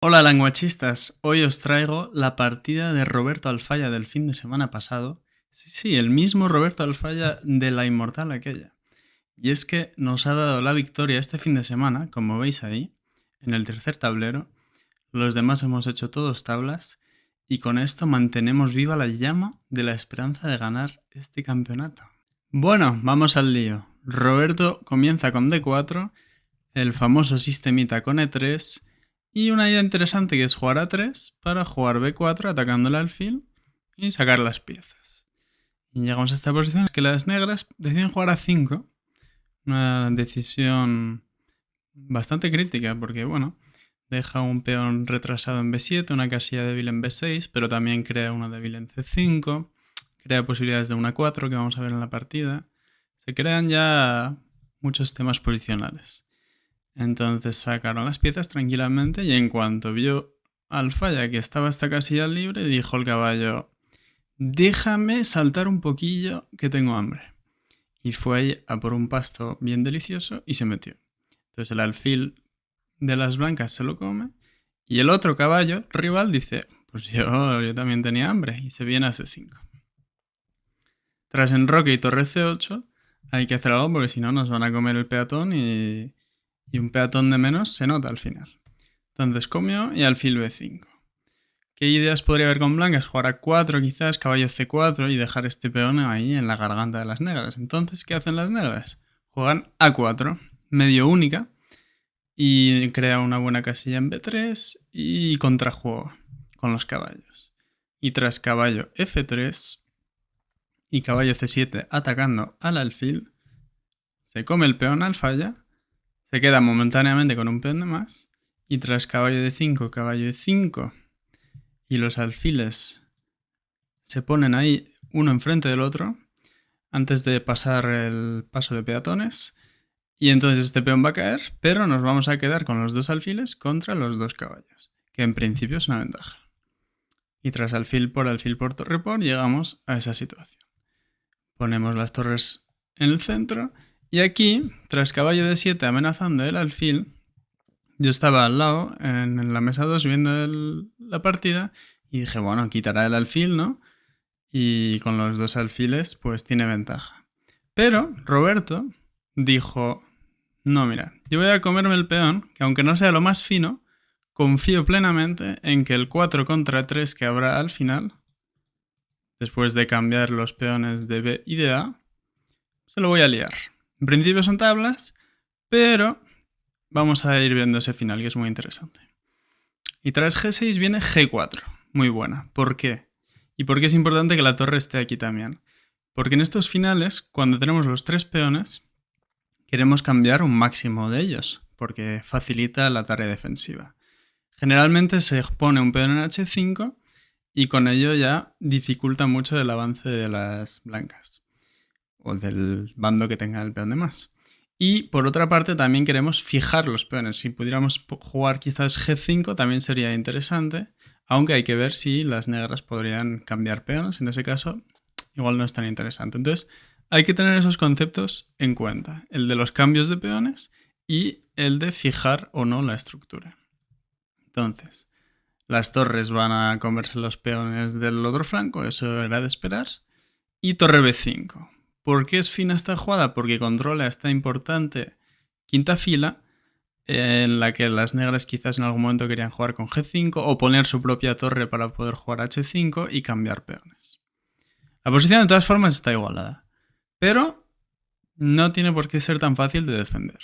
Hola languachistas, hoy os traigo la partida de Roberto Alfaya del fin de semana pasado. Sí, el mismo Roberto Alfaya de la inmortal aquella. Y es que nos ha dado la victoria este fin de semana, como veis ahí, en el tercer tablero. Los demás hemos hecho todos tablas y con esto mantenemos viva la llama de la esperanza de ganar este campeonato. Bueno, vamos al lío. Roberto comienza con D4, el famoso sistemita con E3 y una idea interesante que es jugar A3 para jugar B4 atacando el alfil y sacar las piezas. Y llegamos a esta posición que las negras deciden jugar A5, una decisión bastante crítica porque, bueno, deja un peón retrasado en B7, una casilla débil en B6, pero también crea una débil en C5, crea posibilidades de una 4 que vamos a ver en la partida. Se crean ya muchos temas posicionales. Entonces sacaron las piezas tranquilamente y en cuanto vio al falla que estaba esta casilla libre, dijo el caballo: déjame saltar un poquillo que tengo hambre. Y fue ahí a por un pasto bien delicioso y se metió. Entonces el alfil de las blancas se lo come y el otro caballo rival dice: pues yo también tenía hambre, y se viene a C5. Tras enroque y torre C8 hay que hacer algo porque si no nos van a comer el peatón y un peatón de menos se nota al final. Entonces comió y alfil B5. ¿Qué ideas podría haber con blancas? Jugar a 4 quizás, caballo C4 y dejar este peón ahí en la garganta de las negras. Entonces, ¿qué hacen las negras? Juegan A4, medio única, y crea una buena casilla en B3 y contrajuego con los caballos. Y tras caballo F3 y caballo C7 atacando al alfil, se come el peón al falla, se queda momentáneamente con un peón de más, y tras caballo D5, caballo E5 y los alfiles se ponen ahí uno enfrente del otro antes de pasar el paso de peatones, y entonces este peón va a caer, pero nos vamos a quedar con los dos alfiles contra los dos caballos, que en principio es una ventaja. Y tras alfil por torre por llegamos a esa situación. Ponemos las torres en el centro y aquí, tras caballo D7 amenazando el alfil, yo estaba al lado en la mesa 2 viendo la partida y dije, bueno, quitará el alfil, ¿no? Y con los dos alfiles pues tiene ventaja. Pero Roberto dijo: no, mira, yo voy a comerme el peón, que aunque no sea lo más fino, confío plenamente en que el 4 contra 3 que habrá al final, después de cambiar los peones de B y de A, se lo voy a liar. En principio son tablas, pero vamos a ir viendo ese final, que es muy interesante. Y tras G6 viene G4, muy buena. ¿Por qué? ¿Y por qué es importante que la torre esté aquí también? Porque en estos finales, cuando tenemos los tres peones, queremos cambiar un máximo de ellos, porque facilita la tarea defensiva. Generalmente se pone un peón en H5 y con ello ya dificulta mucho el avance de las blancas, o del bando que tenga el peón de más. Y por otra parte también queremos fijar los peones. Si pudiéramos jugar quizás G5 también sería interesante, aunque hay que ver si las negras podrían cambiar peones. En ese caso igual no es tan interesante. Entonces hay que tener esos conceptos en cuenta. El de los cambios de peones y el de fijar o no la estructura. Entonces, las torres van a comerse los peones del otro flanco, eso era de esperar. Y torre B5. ¿Por qué es fina esta jugada? Porque controla esta importante quinta fila en la que las negras quizás en algún momento querían jugar con G5 o poner su propia torre para poder jugar H5 y cambiar peones. La posición de todas formas está igualada, pero no tiene por qué ser tan fácil de defender.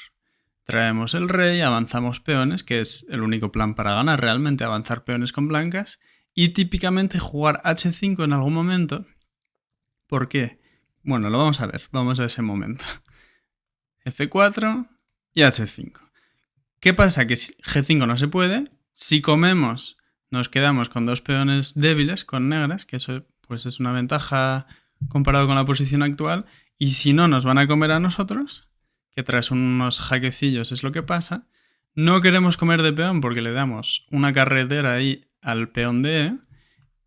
Traemos el rey, avanzamos peones, que es el único plan para ganar realmente, avanzar peones con blancas, y típicamente jugar H5 en algún momento. ¿Por qué? Bueno, lo vamos a ver, vamos a ese momento. F4 y H5. ¿Qué pasa? Que G5 no se puede. Si comemos, nos quedamos con dos peones débiles, con negras, que eso pues es una ventaja comparado con la posición actual. Y si no, nos van a comer a nosotros, que tras unos jaquecillos es lo que pasa. No queremos comer de peón porque le damos una carretera ahí al peón de E.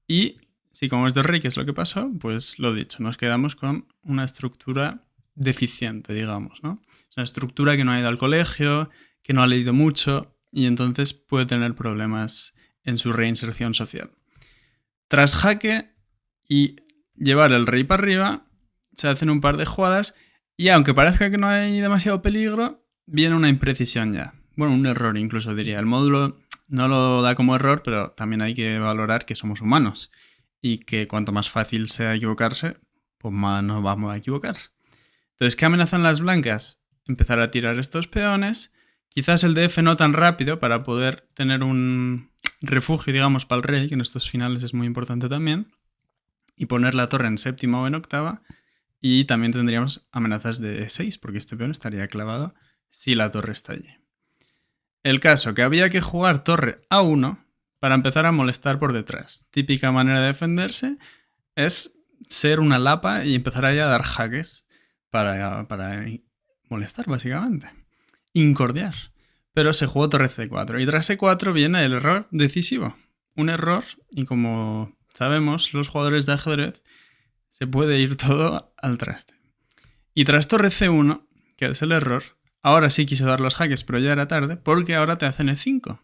Y si como es de rey, que es lo que pasó, pues lo dicho, nos quedamos con una estructura deficiente, digamos, ¿no? Es una estructura que no ha ido al colegio, que no ha leído mucho, y entonces puede tener problemas en su reinserción social. Tras jaque y llevar el rey para arriba, se hacen un par de jugadas y aunque parezca que no hay demasiado peligro, viene una imprecisión ya. Bueno, un error incluso diría. El módulo no lo da como error, pero también hay que valorar que somos humanos y que cuanto más fácil sea equivocarse, pues más nos vamos a equivocar. Entonces, ¿qué amenazan las blancas? Empezar a tirar estos peones. Quizás el DF no tan rápido para poder tener un refugio, digamos, para el rey, que en estos finales es muy importante también. Y poner la torre en séptima o en octava. Y también tendríamos amenazas de E6, porque este peón estaría clavado si la torre está allí. El caso que había que jugar torre A1 para empezar a molestar por detrás. Típica manera de defenderse es ser una lapa y empezar ahí a dar jaques para molestar, básicamente. Incordiar. Pero se jugó torre C4 y tras C4 viene el error decisivo. Un error, y como sabemos, los jugadores de ajedrez, se puede ir todo al traste. Y tras torre C1, que es el error, ahora sí quiso dar los jaques, pero ya era tarde, porque ahora te hacen E5.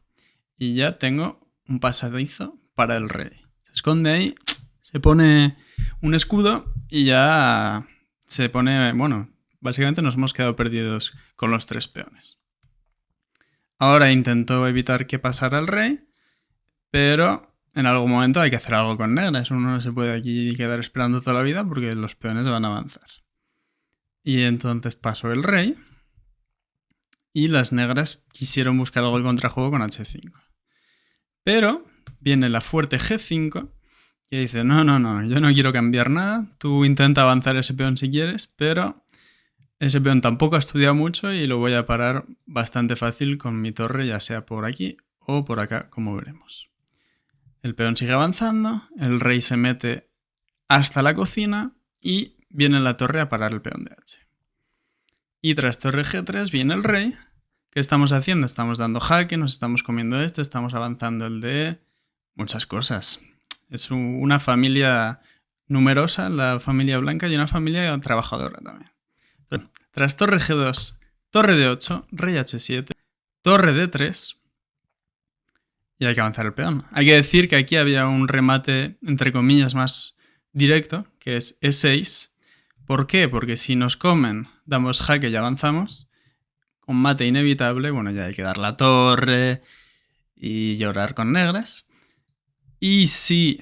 Y ya tengo un pasadizo para el rey. Se esconde ahí, se pone un escudo y ya se pone... Bueno, básicamente nos hemos quedado perdidos con los 3 peones. Ahora intentó evitar que pasara el rey, pero en algún momento hay que hacer algo con negras. Uno no se puede aquí quedar esperando toda la vida porque los peones van a avanzar. Y entonces pasó el rey y las negras quisieron buscar algo de contrajuego con H5. Pero viene la fuerte G5 que dice, no, yo no quiero cambiar nada, tú intenta avanzar ese peón si quieres, pero ese peón tampoco ha estudiado mucho y lo voy a parar bastante fácil con mi torre, ya sea por aquí o por acá, como veremos. El peón sigue avanzando, el rey se mete hasta la cocina y viene la torre a parar el peón de H. Y tras torre G3 viene el rey. ¿Qué estamos haciendo? Estamos dando jaque, nos estamos comiendo estamos avanzando el de... Muchas cosas. Es una familia numerosa, la familia blanca, y una familia trabajadora también. Bueno, tras torre G2, torre D8, rey H7, torre D3 y hay que avanzar el peón. Hay que decir que aquí había un remate, entre comillas, más directo, que es E6. ¿Por qué? Porque si nos comen, damos jaque y avanzamos, con mate inevitable, bueno, ya hay que dar la torre y llorar con negras. Y si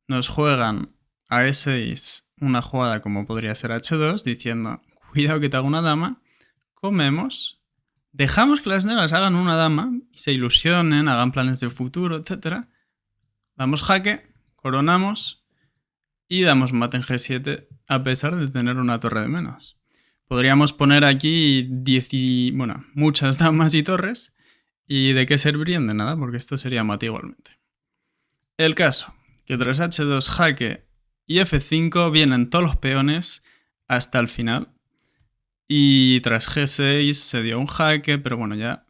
nos juegan a E6 una jugada como podría ser H2, diciendo, cuidado que te hago una dama, comemos, dejamos que las negras hagan una dama y se ilusionen, hagan planes de futuro, etc. Damos jaque, coronamos y damos mate en G7 a pesar de tener una torre de menos. Podríamos poner aquí muchas damas y torres. ¿Y de qué servirían? De nada, porque esto sería mate igualmente. El caso, que tras H2 jaque y F5 vienen todos los peones hasta el final. Y tras G6 se dio un jaque, pero bueno, ya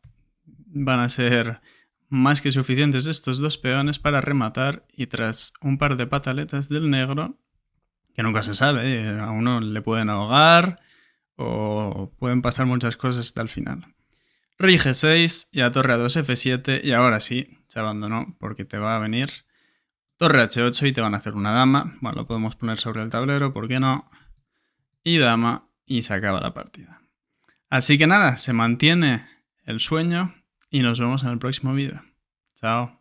van a ser más que suficientes estos 2 peones para rematar. Y tras un par de pataletas del negro, que nunca se sabe, a uno le pueden ahogar o pueden pasar muchas cosas hasta el final. Rey G6 y a torre A2 F7 y ahora sí, se abandonó porque te va a venir torre H8 y te van a hacer una dama. Bueno, lo podemos poner sobre el tablero, ¿por qué no? Y dama y se acaba la partida. Así que nada, se mantiene el sueño y nos vemos en el próximo vídeo. Chao.